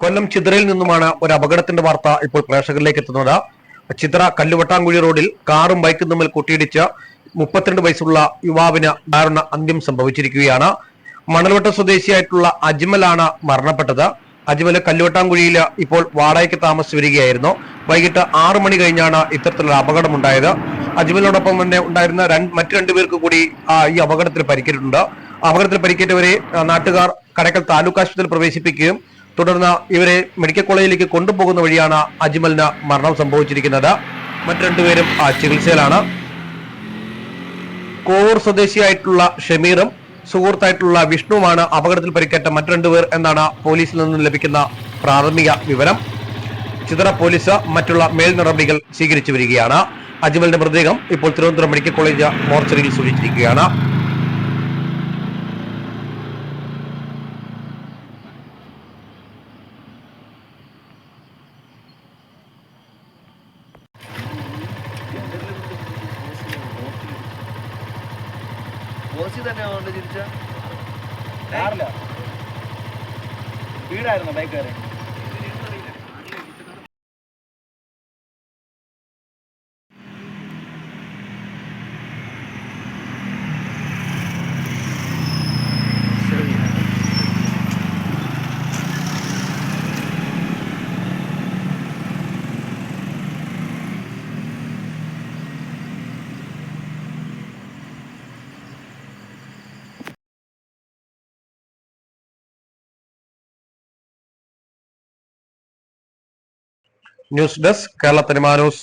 കൊല്ലം ചിത്രയിൽ നിന്നുമാണ് ഒരു അപകടത്തിന്റെ വാർത്ത ഇപ്പോൾ പ്രേക്ഷകരിലേക്ക് എത്തുന്നത്. ചിത്ര കല്ലുവട്ടാങ്കുഴി റോഡിൽ കാറും ബൈക്കും തമ്മിൽ കൂട്ടിയിടിച്ച് 32 വയസ്സുള്ള യുവാവിന് ദാരുണ അന്ത്യം സംഭവിച്ചിരിക്കുകയാണ്. മണൽവട്ട സ്വദേശിയായിട്ടുള്ള അജ്മലാണ് മരണപ്പെട്ടത്. അജ്മല് കല്ലുവട്ടാങ്കുഴിയിൽ ഇപ്പോൾ വാടകയ്ക്ക് താമസിച്ചു വരികയായിരുന്നു. വൈകിട്ട് 6 മണി കഴിഞ്ഞാണ് ഇത്തരത്തിലുള്ള അപകടമുണ്ടായത്. അജ്മലിനോടൊപ്പം തന്നെ ഉണ്ടായിരുന്ന മറ്റു രണ്ടുപേർക്ക് കൂടി ഈ അപകടത്തിൽ പരിക്കേറ്റിട്ടുണ്ട്. അപകടത്തിൽ പരിക്കേറ്റവരെ നാട്ടുകാർ കടയ്ക്കൽ താലൂക്ക് ആശുപത്രിയിൽ പ്രവേശിപ്പിക്കുകയും തുടർന്ന് ഇവരെ മെഡിക്കൽ കോളേജിലേക്ക് കൊണ്ടുപോകുന്ന വഴിയാണ് അജ്മലിന് മരണം സംഭവിച്ചിരിക്കുന്നത്. മറ്റു രണ്ടുപേരും ചികിത്സയിലാണ്. കോവൂർ സ്വദേശിയായിട്ടുള്ള ഷമീറും സുഹൃത്തായിട്ടുള്ള വിഷ്ണുവുമാണ് അപകടത്തിൽ പരിക്കേറ്റ മറ്റു രണ്ടുപേർ എന്നാണ് പോലീസിൽ നിന്നും ലഭിക്കുന്ന പ്രാഥമിക വിവരം. ചിത്ര പോലീസ് മറ്റുള്ള മേൽ നടപടികൾ സ്വീകരിച്ചു വരികയാണ്. അജ്മലിന്റെ മൃതദേഹം ഇപ്പോൾ തിരുവനന്തപുരം മെഡിക്കൽ കോളേജ് മോർച്ചറിയിൽ സൂക്ഷിച്ചിരിക്കുകയാണ്. വീടായിരുന്നു ബൈക്ക് കയറി. News desk Kerala cinema news.